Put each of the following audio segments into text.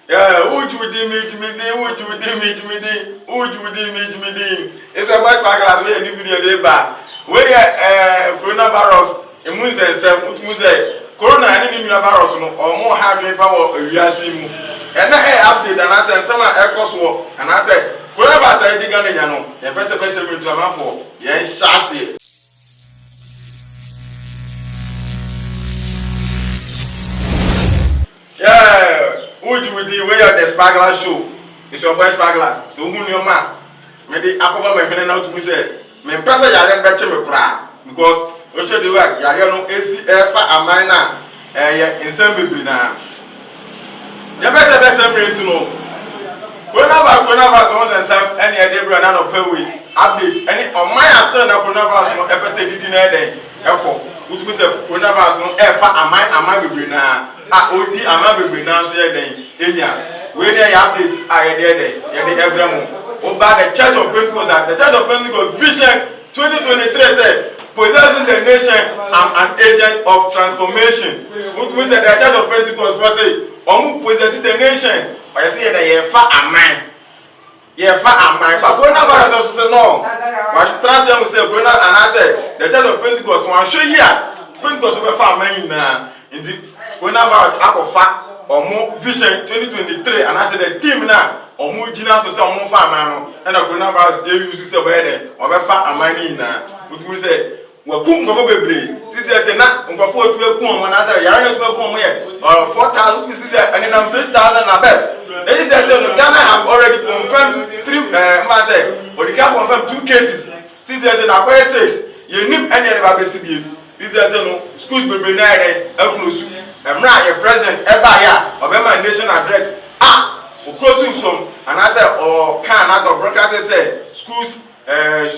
Yeah, would you dimage me? Would you dimage me? Would you dimage me? It's a West Bagala way in video day back. Where coronavirus, a moose and some muse, corona and virus or more having power of Yasim. And I update and I said, some echoes war, and I said, coronavirus I dig on the Yano, the best person to a man for. Yes, chassis. Yeah, would you be where the Spagla show? It's your boy Spaglas. So, who your man? Maybe Aqua my friend out to me say, me pesa yare beche me kra because we should do work yare no AC fa amana insem bebre na. Ya bese me no. Coronavirus once and some any debra na no pay we update any on my still na coronavirus no episode didi na den eko. Utu me say coronavirus no fa amai bebre na. Odi ama bebre na so ye den enya we dey update aye dey every month about the Church of Pentecost. The Church of Pentecost Vision 2023 said possessing the nation I'm an agent of transformation, which means that the Church of Pentecost was say possessing the nation or you see that you fa amai but coronavirus also say no but transfer will say corona and I said the Church of Pentecost one show here Pentecost will fa amai na indeed coronavirus akofa or more Vision 2023 and I said the team now or more gina so say more farm and a coronavirus they use say where or be fa amani na which means say we kum go bebre sisi say na nkofo otu ekum mo na say yare so ekum mo ye or 4,000 which say and am 6,000 abeg they say no Ghana have already confirmed 3 man say or they can confirm 2 cases sisi say na kwa 6 you nim any other be sibie sisi say no schools bebre na dey close emra your president eba ya obema nation address we close some and I said or can as of broadcast say schools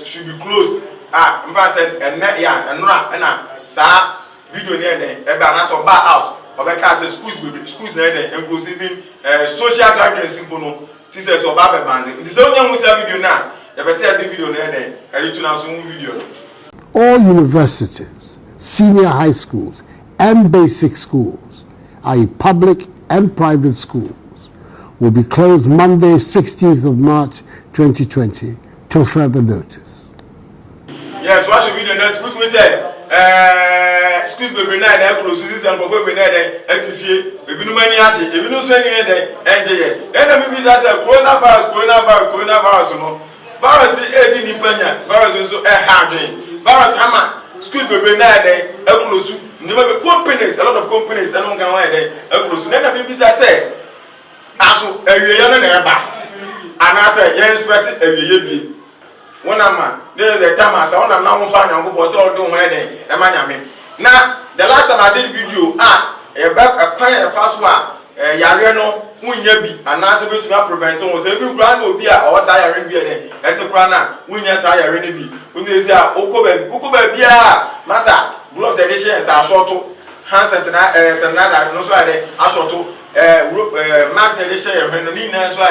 should be closed mba said and yeah and sa video near there eba na so back out obeka say schools na there including social gatherings simple no say so ba be band it is only one video na you be say the video near there and it na so video. All universities, senior high schools and basic schools, i.e. public and private schools, will be closed Monday, 16th of March 2020 till further notice. Yes, what should we do next? We say, excuse me, we need to close this and before we need to activate. We no money at it. We no spend any day. And then we say coronavirus. No, virus is in Penya. Virus is so hard. Virus hammer. Excuse me, we need to close. Companies, a lot of companies, and one can close. Then we say, aso ewie no na eba and I say you expect ewie bi one man there the time as one na won fa nyanko so do ho eden e ma nyame na the last time I did video e ba kwan e fa so yare no wunya bi and I say we to prevent won say bi kura na obi a o sa yare bi eden e te kura na wunya sa yare ne bi unu ezi a ukoba bi a masa blood edition sa short hand sanitizer no so ade a short mass edition so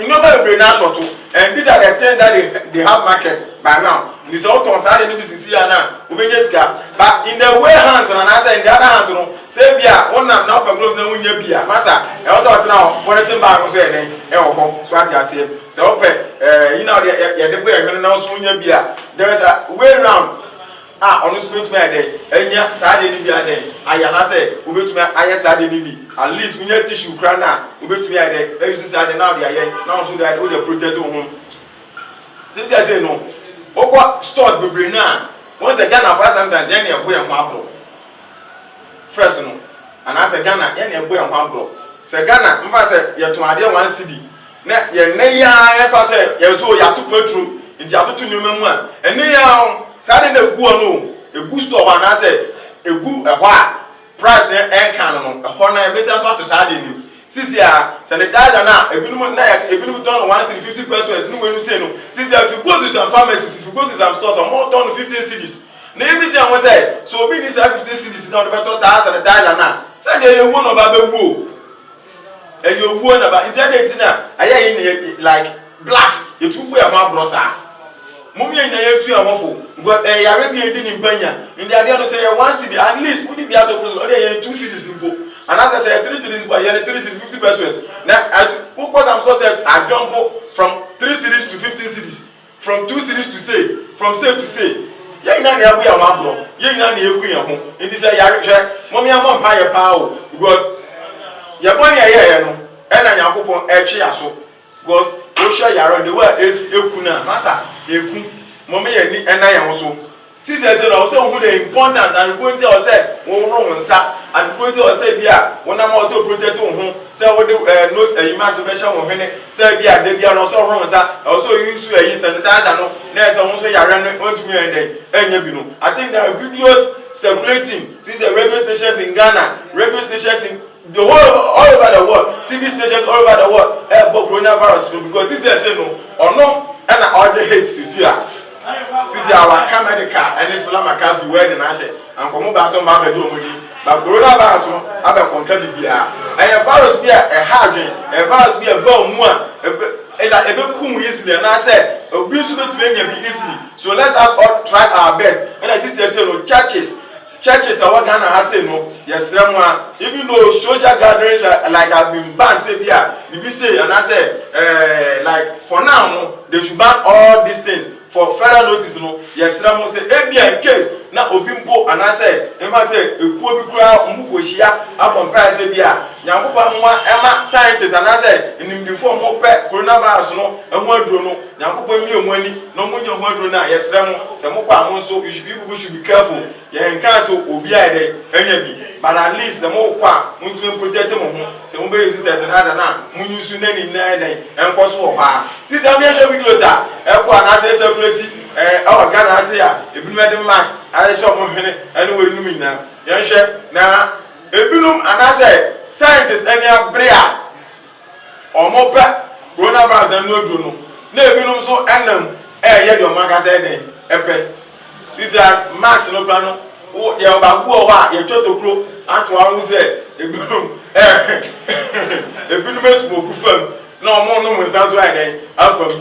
nobody bring short and these are the things that they have market by now. This all tons are the business here now. We but in the way hands on and in the other hands no say bia one now per glove na unya bia masa e also now monitoring back so then so what you say so you know the boy now so unya bia there is a way around on this to me dey enya saade ni bia dey ayana say obetumi aye saade ni bi at least unya tissue kra na obetumi aye dey use saade now dey aye now so dey o dey project home since I say no okwa stores bebre na once a Ghana for sometimes then e boy en kwabro first no and as a Ghana then e boy en kwabro say Ghana mfa say ye to ade 1 cedi na ye ne ya e fa say ye so ya to petrol nti atoto nyoma mu a ene ya sade na egu ono egu store wa na say egu ehwo a price na enkan no ehwo na e be say so to sade ni sisi a sanitizer na ebinum don 150 pesos no we no say no sisi if you go to some pharmacies, if you go to some stores more don 15 cedis na emi say won say so obi ni say 15 cedis na the better say sanitizer na say dey ewu no ba bewu e you ewu na ba internet na aye like black you too we am brosa mummy na ye tu amofo go yare bi edi ni banya in the ade no say 1 cedi at least we be out of place or dey 2 cedis info and as I say 3 cities but you 3 cities 50 pesos now because I'm so said I jump from 3 cities to 15 cities from 2 cities to say from say to say ye na na abu ya mabro ye na na eku ya ho enti say ya hwe mommy am pa ye pa o because ye boni ye no e na yakopon e twe aso because o hwe yaro the way eku na masa eku mommy ye ni e na ya so Jesus said also who the importance and going to say won wrong nsa and going to say bia won am also protect won say what the notes a image version won hene say bia de bia also wrong nsa also use a sanitizer no na say won so yare no want me enya bi no I think there are videos circulating since the radio stations in Ghana radio stations in the whole all over the world TV stations all over the world about coronavirus because this say no or no and I order hate this here. Sisi our America and if la makafi where the nation and komo ba so ma be do omudi ba coronavirus no aba konka bibia e virus bia e hardwen e virus bia ba mu a ebe kum easily na say obi so betu enya bi easily so let us all try our best and I say no churches are what Ghana has say no yes even though social gatherings like have been banned say bia we say and I say like for now no they should ban all these things for further notice no yes ram say ebia in case na obimpo and I say emma say ekuo bi kura omukohia akompare say bia nyankopa nwa ema scientists and I say inimdifo mo pe coronavirus no ehu aduro no nyankopa mi omani no munye ehu aduro na yes ram say mo kwa mo so you should be careful ye nkan so obi ade enya bi but at least mo kwa muntu protect mo ho say mo be use sanitizer na munyusu na ni na eden enko so ho ha ti say me show videos a ekwa na say circulate our Ghana say ya ebinu ede mask I shop mo hene anyway numi na yan hwe na ebinum anase scientists enya brea omo pa coronavirus na no no na ebinum so enam ye de omaka say den epe these are mask no plan no ye obagu o wa ye chotokro ato awu say ebinum ebinum smoke fam na omo no mo sanso ai den afam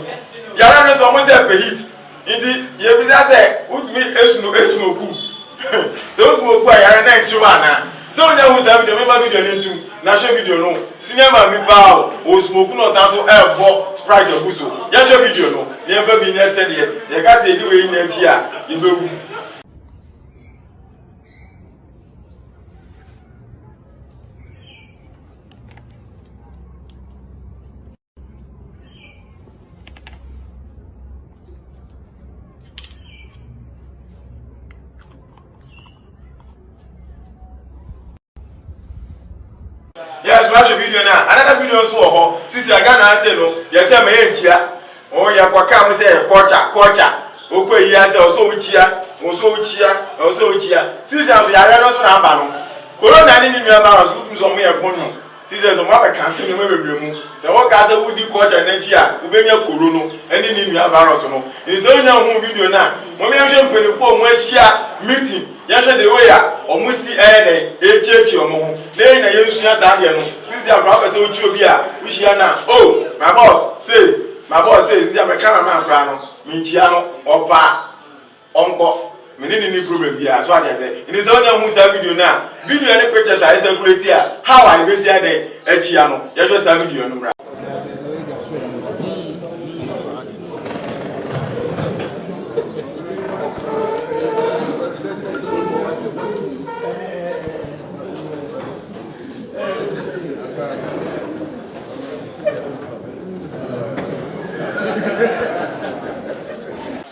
yara no so mo say pe heat Indi ye bi say utmi esmoku so smoku ayare na nchiwa na so onya hu say video me ba video ni ntum na show video no sinema mi pa o smoku no sanso ebo sprite abuso ya show video no ye fa bi ni ese de ye ka say di we ni achi a ye bewu. Yes, watch a video now. Another video is for since I got say no. Yes, I'm here. Oh, ya kwa kama say kocha. Oko yi ase also uchia. Since I was ya no so na aba no. Corona ni nua ba so tum so mo ye gbonu. Since so mo ba cancel ni we bebre mu. Se wo ka say wo di kocha na chi a, wo benya corona ani ni nua virus no. Ni so nya hu video na. Mo me hwe mpanifo mo ahia meeting. Yasha the way omusi echi omo na na yensua sa de no sisi abra say ochi obi a wihia na oh my boss say sisi abeka na akra no minchia no opa onko menini ni problem bia so ade say ini say onya musa video na video any pictures are circulate here how I be say dey achia no yasha sa video no bra.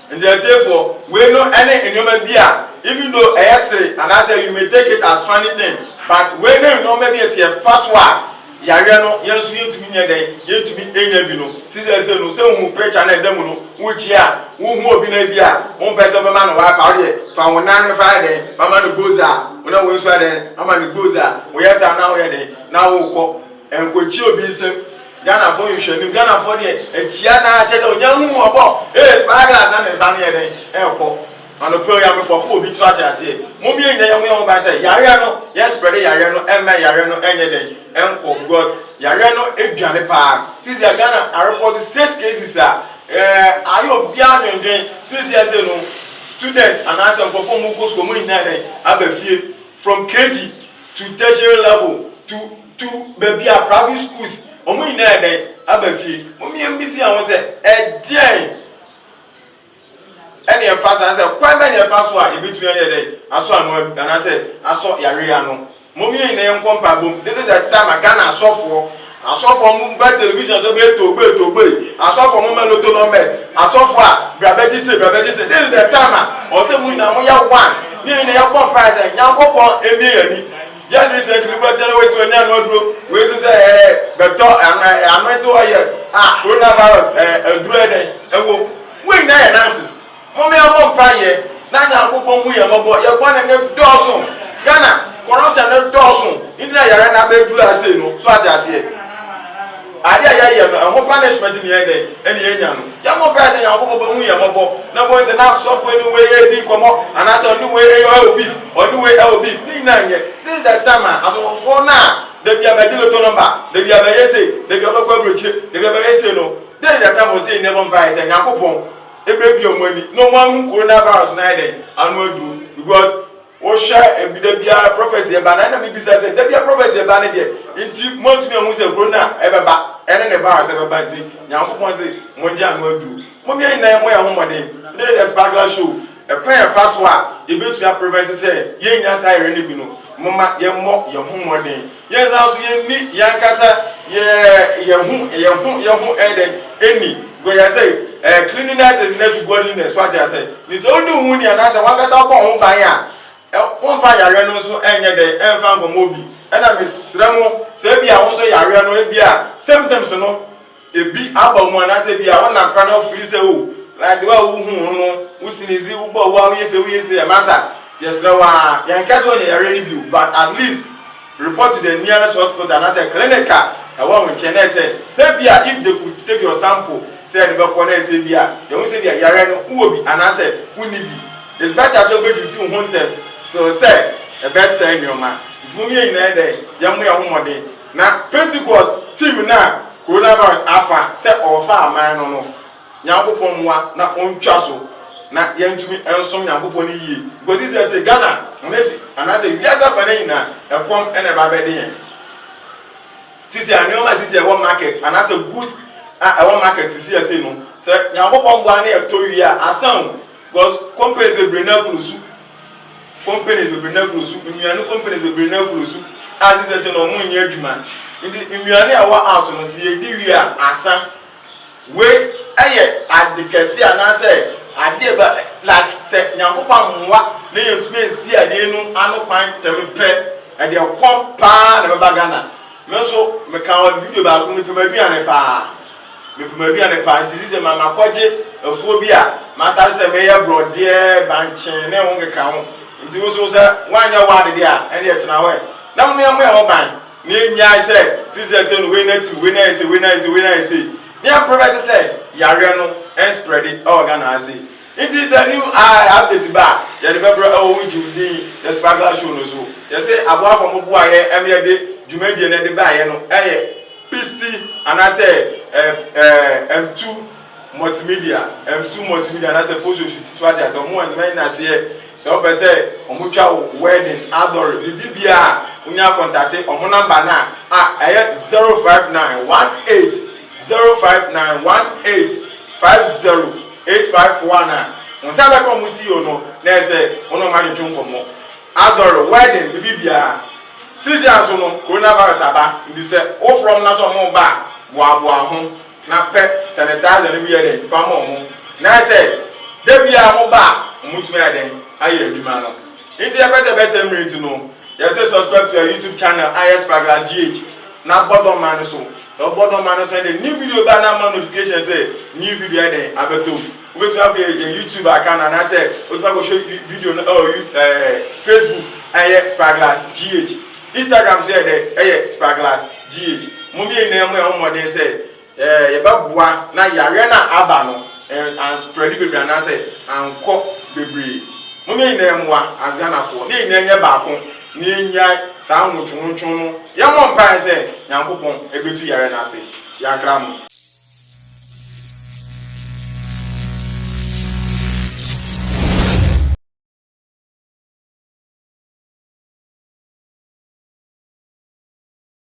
And therefore, we know any human being, even though I say, and I say you may take it as funny thing, but we know maybe it's a first one. Yariano, yes, you to be near day, you to be any no. Sister said, no, so who preach and them, which year, who will be a one person of a man wipe out here, found 9 Friday, Mamma goes out, when I was Friday, Mamma goes out, we are now here, now we'll call and could you be some. Ghana for you should Ghana for the Chiana tell young about spyglass and Sunny day, Elko, and the program for who be taught as say, Mummy and the young man say, Yariano, yes, Brother Yariano, and my Yariano, any day, Elko, because Yariano, if Johnny Park, since Ghana, I reported 6 cases, are you beyond and then, since yes, no students and as a perform schools community, I have a few from KG to tertiary level. to baby a private schools omo ina dey abafi omi mbisi an wo say den ene fast an say kwan be ne fast so a ebitu an dey aso anu an say aso yare anu momi ina yen kompa bom this is the time Ghana asofo mu be television so be to asofo mu meloto numbers asofo a brabeji say this is the time o say mu ina mo ya one ni ina ya kompa say nyankopon emi yani just recently we tell we to nya no duro we say beto ameto oye coronavirus duro eden ewo we na analysis mo me am prayer na nyankopon mu ye mobo ye kwa na ne dosun Ghana corruption ne dosun indra yara na be duro ase no so ati ade ya no am punishment ni eden eni enya no ya mo prayer nyankopon mu ye mobo na bo say na so for any way e di komo and as any way e obi ni na ye this is the time as for now they be about the lotto number they be about yese they be about kwabroche they be about yese no this is the time we say never buy say yakopon e be bi omani no one coronavirus na dey anu do because o share e bi da bia prophecy e ba na me bi say da bia prophecy e ba ne dey nti montu me hu say corona e be ba ene ne virus e be ba nti yakopon say mo je anu do mo mi ina mo ya ho modern this is the Sparkler show e prayer fast one e be to prevent say ye nya say re ne bi no mama ye mo ye hu modern ye nso ye ni ya nkasa ye hu eden eni go ya say cleanliness is next to godliness what ya say ni so do hu ni ana say wan kasa ko hu ban ya won fa yare no so enye de enfa ngomo bi ena misremo say bia won so yare no e bia sometimes no e bi aba mu ana say bia won na kra no free say o like the way hu no usinizi ubo wa yese masa yes rawa yan kaso ne yare ni bi but at least report to the nearest hospital and as a clinic I want to chene say bia if they could take your sample say the be corner say bia they won say bia yare no who obi and as uni bi it's better so go to 200 to say the best say your man it mo me ina dey yam ya homode na Pentecost team na coronavirus afa say ofa aman no nyankopon moa na ontwa so na yentumi ensom nyankopon ni yie because he say Ghana onesi and I say we are suffering na ekom ene ba be dey sisi anioma sisi e wo market and I say goods e wo market sisi e say no say nyankopon gwa na e to wi a asan because company be brena kulusu imianu company be brena kulusu as he say no mu nya adwuma imianu a wa out no say e di wi a asan we eye adikesi ana say ade ba like say nyankopon nwa na yentumi ensi ade nu anu kwan tempe ade kom pa na baba Ghana me so me kan video ba ko me pemaduane pa nti sise mama kwaje afuo bi a master say me ye brode banchen ne won ka ho nti wo so say wanya wade dia ene etena ho na mo ye ho ban ne nya say sise say no we na say they are provided say yare no and spread it all Ghana say it is a new update ba ya the bebro wujudi the Sparkler show no so you say aboa for mo boa ye eme de dwumadie na de ba ye no pisti and I say M2 multimedia and I say photo shoot strategy so mo want na say so be say omo twa wedding adore bibia unya contact omo number na 0591850850851 on say be come see you no na say ono ma de twonkomo adore wedding bibia sisi aso no coronavirus aba ndi say o from na so mo ba boa ho na pe sanitizer no bi ye dey fa mo na say de bia mo ba mutumi aden aye adwuma no nti ya pese mreti no you say subscribe to our YouTube channel Sparkler GH na bottom man so the new video ba na man notification say new video aden abeto we to have a YouTube account and I say we to go show video no Facebook Sparkler GH Instagram say there Sparkler GH mummy na mo homode say ye ba boa na yare na aba no and spread the and I say anko bebre mummy na moa as Ghana for na nya ba ko na nya sa nwotwonwon no ye mo mpa say nyankopon ebetu yare na say yakra mo